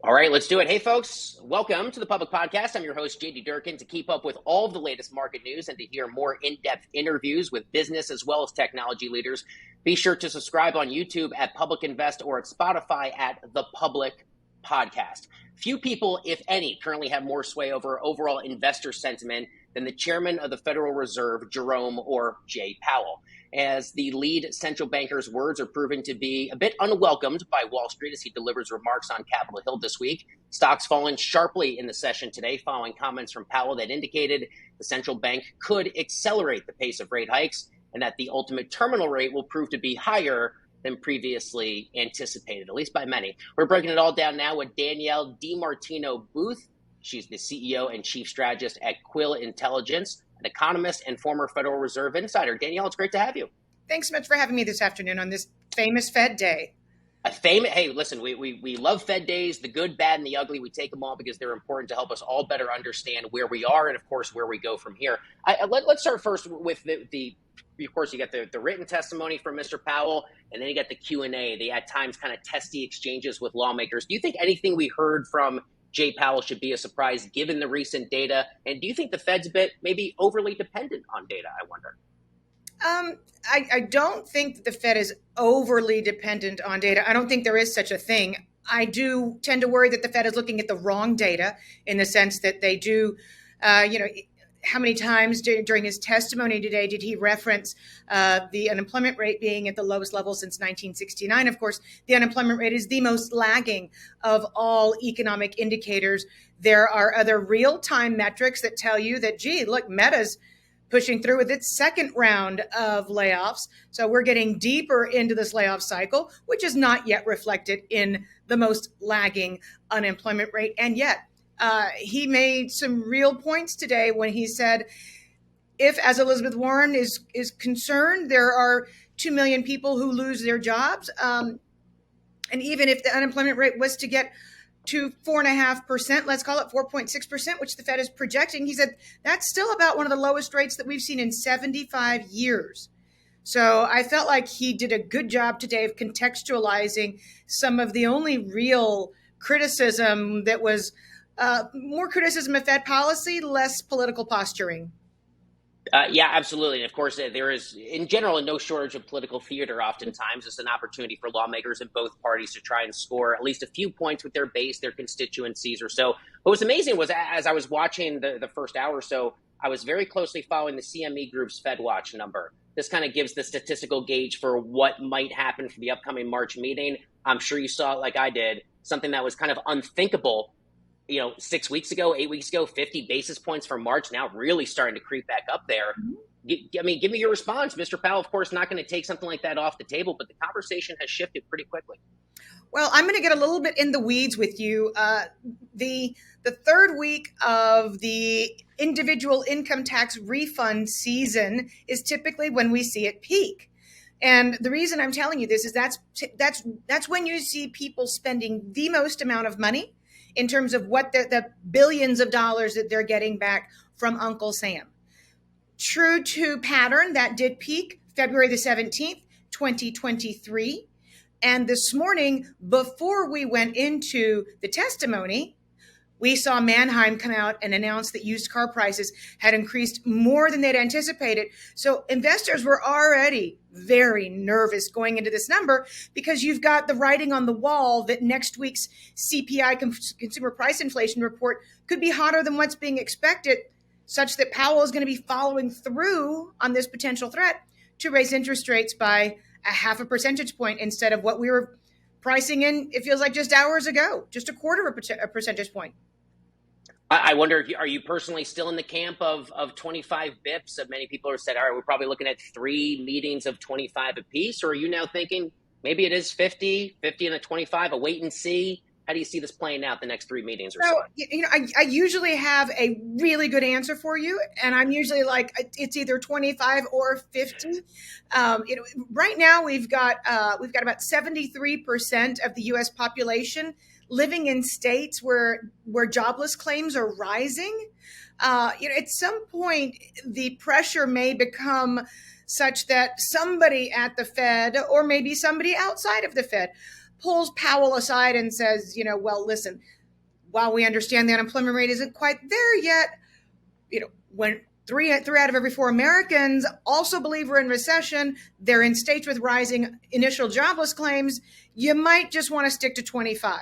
All right, let's do it. Hey, folks, welcome to the Public Podcast. I'm your host, JD Durkin. To keep up with all of the latest market news and to hear more in-depth interviews with business as well as technology leaders, be sure to subscribe on YouTube at Public Invest or at Spotify at The Public Podcast. Few people, if any, currently have more sway over overall investor sentiment than the chairman of the Federal Reserve, Jerome or Jay Powell. As the lead central banker's words are proving to be a bit unwelcomed by Wall Street as he delivers remarks on Capitol Hill this week. Stocks fallen sharply in the session today following comments from Powell that indicated the central bank could accelerate the pace of rate hikes and that the ultimate terminal rate will prove to be higher than previously anticipated, at least by many. We're breaking it all down now with Danielle DiMartino Booth. She's the CEO and Chief Strategist at Quill Intelligence, an economist and former Federal Reserve insider. Danielle, it's great to have you. Thanks so much for having me this afternoon on this famous Fed day. Hey, listen, we love Fed days, the good, bad, and the ugly. We take them all because they're important to help us all better understand where we are and, of course, where we go from here. Let's start first with of course, you got the written testimony from Mr. Powell, and then you got the Q&A, the at times kind of testy exchanges with lawmakers. Do you think anything we heard from Jay Powell should be a surprise given the recent data? And do you think the Fed's a bit maybe overly dependent on data, I wonder? I don't think that the Fed is overly dependent on data. I don't think there is such a thing. I do tend to worry that the Fed is looking at the wrong data in the sense that they do, how many times during his testimony today did he reference the unemployment rate being at the lowest level since 1969? Of course, the unemployment rate is the most lagging of all economic indicators. There are other real-time metrics that tell you that, gee, look, Meta's pushing through with its second round of layoffs. So we're getting deeper into this layoff cycle, which is not yet reflected in the most lagging unemployment rate. And yet, he made some real points today when he said, if, as Elizabeth Warren is concerned, there are 2 million people who lose their jobs, and even if the unemployment rate was to get to 4.5%, let's call it 4.6%, which the Fed is projecting, he said that's still about one of the lowest rates that we've seen in 75 years. So I felt like he did a good job today of contextualizing some of the only real criticism that was more criticism of Fed policy, less political posturing. Yeah, absolutely. And of course, there is, in general, no shortage of political theater oftentimes. It's an opportunity for lawmakers in both parties to try and score at least a few points with their base, their constituencies or so. What was amazing was, as I was watching the first hour or so, I was very closely following the CME Group's FedWatch number. This kind of gives the statistical gauge for what might happen for the upcoming March meeting. I'm sure you saw it like I did, something that was kind of unthinkable 6 weeks ago, 8 weeks ago, 50 basis points for March, now really starting to creep back up there. I mean, give me your response. Mr. Powell, of course, not going to take something like that off the table, but the conversation has shifted pretty quickly. Well, I'm going to get a little bit in the weeds with you. The third week of the individual income tax refund season is typically when we see it peak. And the reason I'm telling you this is that's when you see people spending the most amount of money in terms of what the billions of dollars that they're getting back from Uncle Sam. True to pattern, that did peak February the 17th, 2023. And this morning, before we went into the testimony, we saw Manheim come out and announce that used car prices had increased more than they'd anticipated. So investors were already very nervous going into this number because you've got the writing on the wall that next week's CPI, consumer price inflation report, could be hotter than what's being expected, such that Powell is going to be following through on this potential threat to raise interest rates by 0.5 percentage point instead of what we were pricing in, it feels like just hours ago, just 1/4 percentage point. I wonder, are you personally still in the camp of 25 bips? Many people have said, all right, we're probably looking at 3 meetings of 25 apiece. Or are you now thinking maybe it is 50 and a 25, a wait and see? How do you see this playing out the next 3 meetings or so? I usually have a really good answer for you. And I'm usually like, it's either 25 or 50. Right now we've got about 73% of the U.S. population living in states where jobless claims are rising. At some point, the pressure may become such that somebody at the Fed or maybe somebody outside of the Fed pulls Powell aside and says, well, listen, while we understand the unemployment rate isn't quite there yet, when three out of every four Americans also believe we're in recession, they're in states with rising initial jobless claims, you might just want to stick to 25.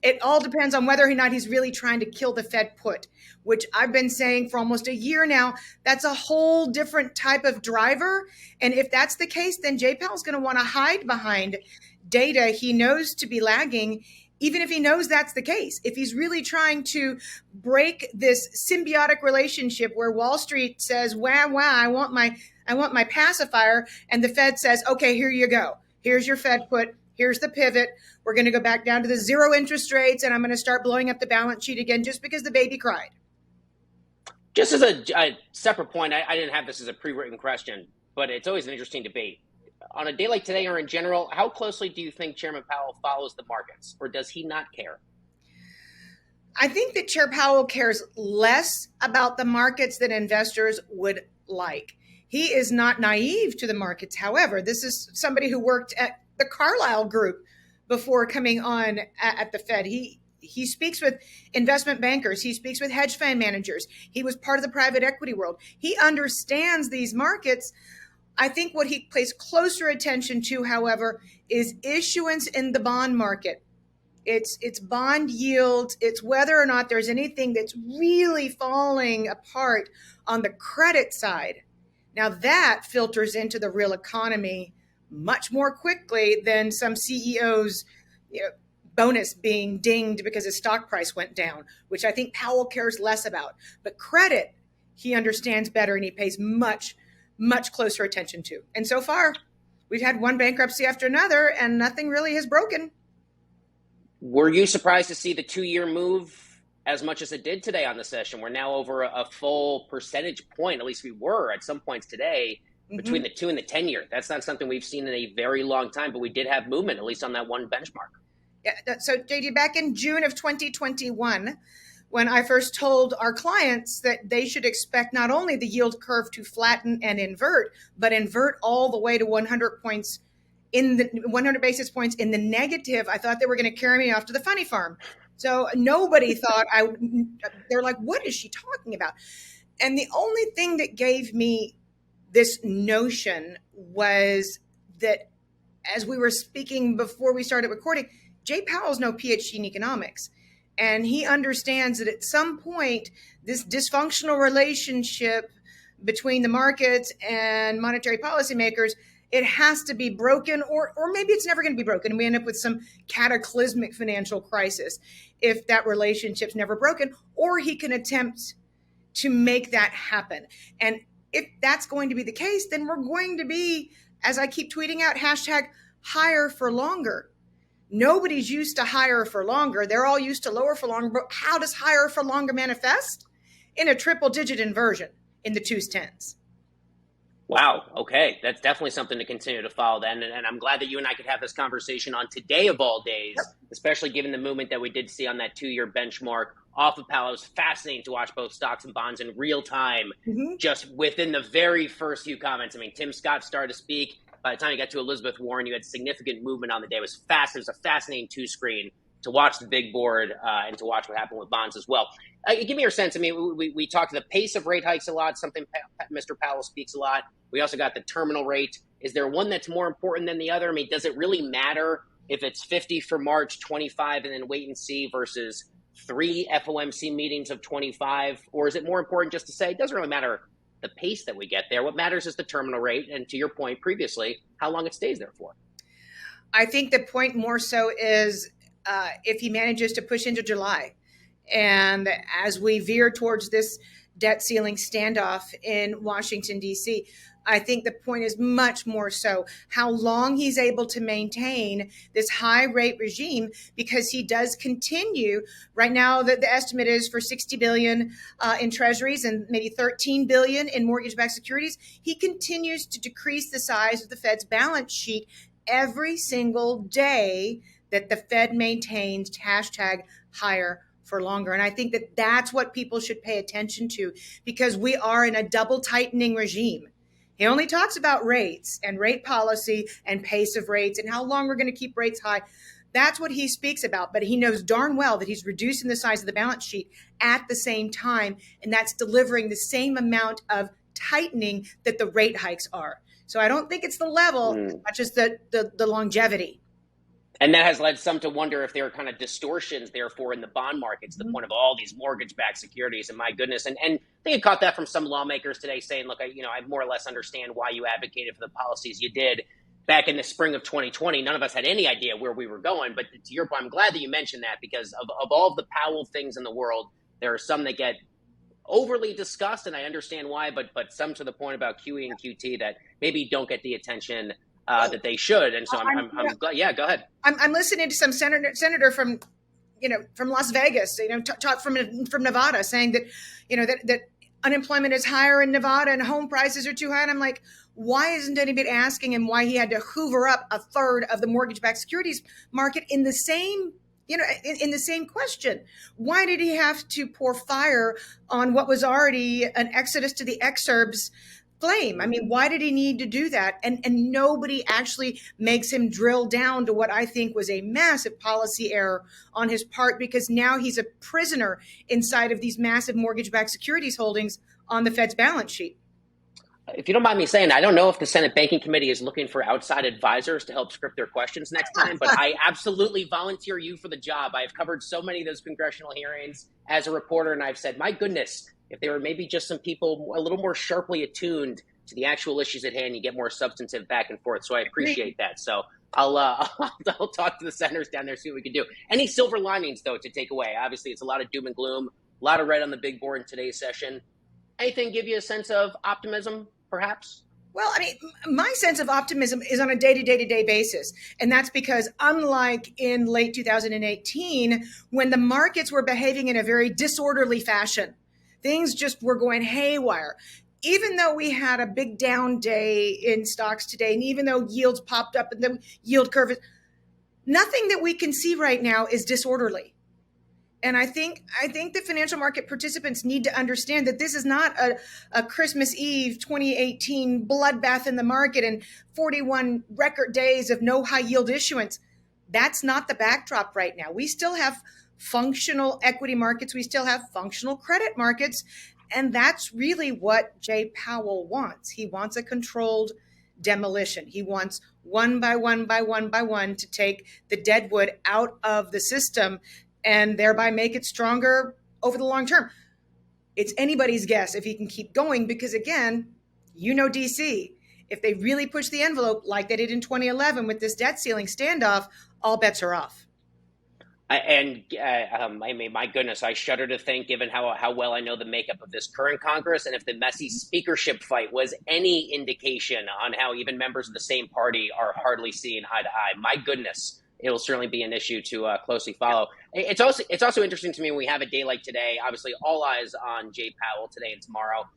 It all depends on whether or not he's really trying to kill the Fed put, which I've been saying for almost a year now. That's a whole different type of driver. And if that's the case, then Jay Powell's going to want to hide behind data he knows to be lagging, even if he knows that's the case. If he's really trying to break this symbiotic relationship where Wall Street says, wow, I want my pacifier, and the Fed says, okay, here you go. Here's your Fed put. Here's the pivot. We're going to go back down to the zero interest rates, and I'm going to start blowing up the balance sheet again just because the baby cried. Just as a separate point, I didn't have this as a pre-written question, but it's always an interesting debate. On a day like today or in general, how closely do you think Chairman Powell follows the markets, or does he not care? I think that Chair Powell cares less about the markets than investors would like. He is not naive to the markets. However, this is somebody who worked at the Carlyle Group before coming on at the Fed. He speaks with investment bankers. He speaks with hedge fund managers. He was part of the private equity world. He understands these markets. I think what he pays closer attention to, however, is issuance in the bond market. It's bond yields. It's whether or not there's anything that's really falling apart on the credit side. Now that filters into the real economy much more quickly than some CEO's bonus being dinged because his stock price went down, which I think Powell cares less about. But credit, he understands better, and he pays much closer attention to. And so far, we've had one bankruptcy after another, and nothing really has broken. Were you surprised to see the 2-year move as much as it did today on the session? We're now over a full percentage point, at least we were at some points today, between the 2 and the 10-year. That's not something we've seen in a very long time, but we did have movement, at least on that one benchmark. Yeah. So, JD, back in June of 2021, when I first told our clients that they should expect not only the yield curve to flatten and invert, but invert all the way to 100 basis points in the negative, I thought they were going to carry me off to the funny farm. So nobody thought they're like, what is she talking about? And the only thing that gave me this notion was that, as we were speaking before we started recording, Jay Powell's no PhD in economics. And he understands that at some point, this dysfunctional relationship between the markets and monetary policymakers, it has to be broken, or maybe it's never going to be broken. And we end up with some cataclysmic financial crisis if that relationship's never broken, or he can attempt to make that happen. And if that's going to be the case, then we're going to be, as I keep tweeting out, hashtag higher for longer. Nobody's used to higher for longer. They're all used to lower for longer. But how does higher for longer manifest? In a triple-digit inversion in the 2s, 10s. Wow. Okay. That's definitely something to continue to follow then. And I'm glad that you and I could have this conversation on today of all days, especially given the movement that we did see on that 2-year benchmark off of Powell. It was fascinating to watch both stocks and bonds in real time, just within the very first few comments. I mean, Tim Scott started to speak. By the time you got to Elizabeth Warren, you had significant movement on the day. It was fast. It was a fascinating 2-screen to watch the big board and to watch what happened with bonds as well. Give me your sense. I mean, we talked the pace of rate hikes a lot, something Mr. Powell speaks a lot. We also got the terminal rate. Is there one that's more important than the other? I mean, does it really matter if it's 50 for March, 25, and then wait and see versus 3 FOMC meetings of 25? Or is it more important just to say it doesn't really matter the pace that we get there? What matters is the terminal rate, and to your point previously, how long it stays there for. I think the point more so is if he manages to push into July. And as we veer towards this debt ceiling standoff in Washington, D.C., I think the point is much more so how long he's able to maintain this high rate regime, because he does continue. Right now, the estimate is for $60 billion in treasuries and maybe $13 billion in mortgage-backed securities. He continues to decrease the size of the Fed's balance sheet every single day that the Fed maintains hashtag higher for longer. And I think that that's what people should pay attention to, because we are in a double tightening regime. He only talks about rates and rate policy and pace of rates and how long we're going to keep rates high. That's what he speaks about. But he knows darn well that he's reducing the size of the balance sheet at the same time, and that's delivering the same amount of tightening that the rate hikes are. So I don't think it's the level as much as the longevity. And that has led some to wonder if there are kind of distortions, therefore, in the bond markets, the point of all these mortgage-backed securities. And my goodness, and I think I caught that from some lawmakers today saying, look, I more or less understand why you advocated for the policies you did back in the spring of 2020. None of us had any idea where we were going. But to your point, I'm glad that you mentioned that, because of all of the Powell things in the world, there are some that get overly discussed, and I understand why, but some to the point about QE and QT that maybe don't get the attention that they should. And so I'm glad. Yeah, go ahead. I'm listening to some senator from Las Vegas, talk from Nevada, saying that, that unemployment is higher in Nevada and home prices are too high. And I'm like, why isn't anybody asking him why he had to hoover up a third of the mortgage-backed securities market in the same in the same question? Why did he have to pour fire on what was already an exodus to the exurbs flame? I mean, why did he need to do that? And nobody actually makes him drill down to what I think was a massive policy error on his part, because now he's a prisoner inside of these massive mortgage-backed securities holdings on the Fed's balance sheet. If you don't mind me saying, I don't know if the Senate Banking Committee is looking for outside advisors to help script their questions next time, but I absolutely volunteer you for the job. I've covered so many of those congressional hearings as a reporter, and I've said, my goodness, if there were maybe just some people a little more sharply attuned to the actual issues at hand, you get more substantive back and forth. So I appreciate that. So I'll talk to the senators down there, see what we can do. Any silver linings, though, to take away? Obviously, it's a lot of doom and gloom, a lot of red on the big board in today's session. Anything give you a sense of optimism, perhaps? Well, I mean, my sense of optimism is on a day-to-day basis. And that's because unlike in late 2018, when the markets were behaving in a very disorderly fashion, things just were going haywire. Even though we had a big down day in stocks today, and even though yields popped up and the yield curve is, nothing that we can see right now is disorderly. And I think the financial market participants need to understand that this is not a Christmas Eve 2018 bloodbath in the market and 41 record days of no high yield issuance. That's not the backdrop right now. We still have functional equity markets. We still have functional credit markets. And that's really what Jay Powell wants. He wants a controlled demolition. He wants one by one to take the deadwood out of the system and thereby make it stronger over the long term. It's anybody's guess if he can keep going, because again, DC, if they really push the envelope like they did in 2011 with this debt ceiling standoff, all bets are off. I mean, my goodness, I shudder to think, given how well I know the makeup of this current Congress, and if the messy speakership fight was any indication on how even members of the same party are hardly seeing eye to eye, my goodness, it will certainly be an issue to closely follow. It's also interesting to me when we have a day like today, obviously all eyes on Jay Powell today and tomorrow,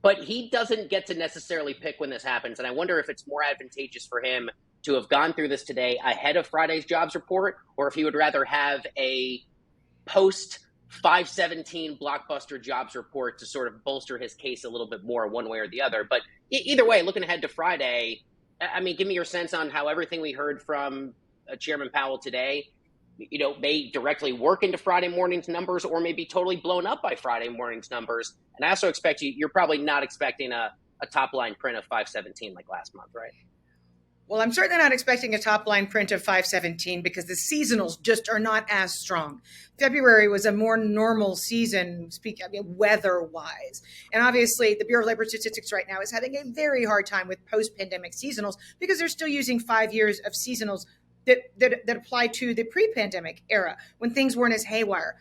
but he doesn't get to necessarily pick when this happens. And I wonder if it's more advantageous for him to have gone through this today ahead of Friday's jobs report, or if he would rather have a post 517 blockbuster jobs report to sort of bolster his case a little bit more one way or the other. But either way, looking ahead to Friday, I mean, give me your sense on how everything we heard from Chairman Powell today, may directly work into Friday morning's numbers or may be totally blown up by Friday morning's numbers. And I also expect you're probably not expecting a top line print of 517 like last month, right? Well, I'm certainly not expecting a top line print of 517 because the seasonals just are not as strong. February was a more normal season, weather-wise. And obviously, the Bureau of Labor Statistics right now is having a very hard time with post-pandemic seasonals because they're still using 5 years of seasonals that apply to the pre-pandemic era when things weren't as haywire.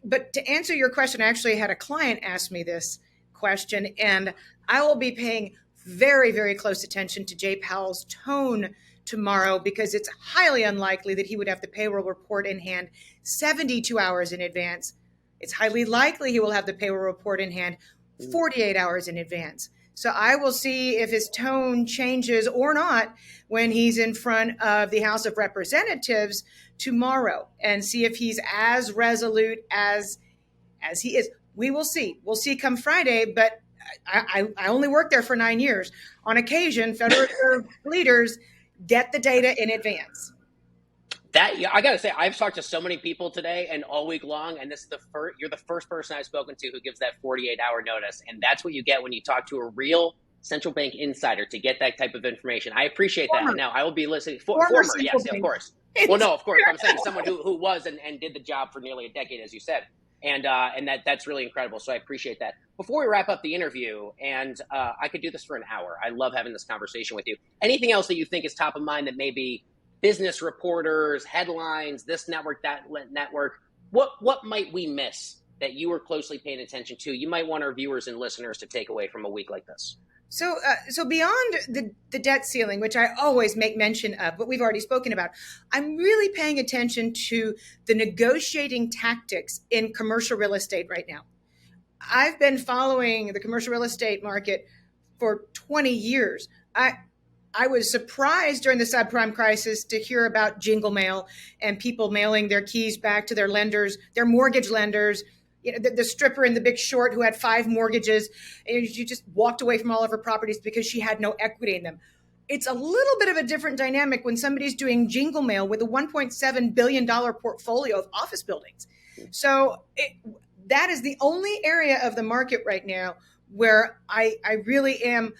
But to answer your question, I actually had a client ask me this question, and I will be paying very, very close attention to Jay Powell's tone tomorrow because it's highly unlikely that he would have the payroll report in hand 72 hours in advance. It's highly likely he will have the payroll report in hand 48 hours in advance. So I will see if his tone changes or not when he's in front of the House of Representatives tomorrow and see if he's as resolute as he is. We will see. We'll see come Friday, but I only worked there for 9 years. On occasion, Federal Reserve leaders get the data in advance. Yeah, I gotta say, I've talked to so many people today and all week long, and this is you're the first person I've spoken to who gives that 48-hour notice, and that's what you get when you talk to a real central bank insider to get that type of information. I appreciate that. Now, I will be listening. Former, yes, of course. Well, no, of course. I'm saying someone who was and did the job for nearly a decade, as you said, and that's really incredible. So I appreciate that. Before we wrap up the interview, and I could do this for an hour. I love having this conversation with you. Anything else that you think is top of mind that maybe business reporters, headlines, this network, that network, what might we miss that you were closely paying attention to? You might want our viewers and listeners to take away from a week like this. So beyond the debt ceiling, which I always make mention of, but we've already spoken about, I'm really paying attention to the negotiating tactics in commercial real estate right now. I've been following the commercial real estate market for 20 years. I was surprised during the subprime crisis to hear about jingle mail and people mailing their keys back to their lenders, their mortgage lenders. You know, the stripper in The Big Short who had 5 mortgages, and she just walked away from all of her properties because she had no equity in them. It's a little bit of a different dynamic when somebody's doing jingle mail with a $1.7 billion portfolio of office buildings. So that is the only area of the market right now where I really am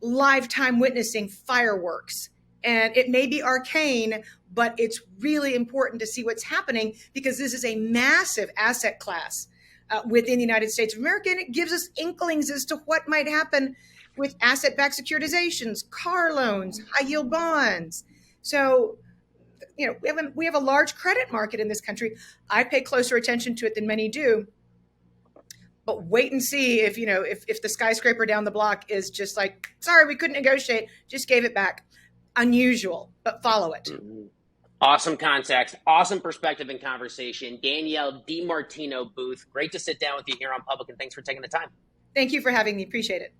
lifetime witnessing fireworks. And it may be arcane, but it's really important to see what's happening because this is a massive asset class within the United States of America. And it gives us inklings as to what might happen with asset-backed securitizations, car loans, high-yield bonds. So, you know, we have a large credit market in this country. I pay closer attention to it than many do. But wait and see if the skyscraper down the block is just like, sorry, we couldn't negotiate, just gave it back. Unusual, but follow it. Mm-hmm. Awesome context, awesome perspective and conversation. Danielle DiMartino Booth, great to sit down with you here on Public, and thanks for taking the time. Thank you for having me. Appreciate it.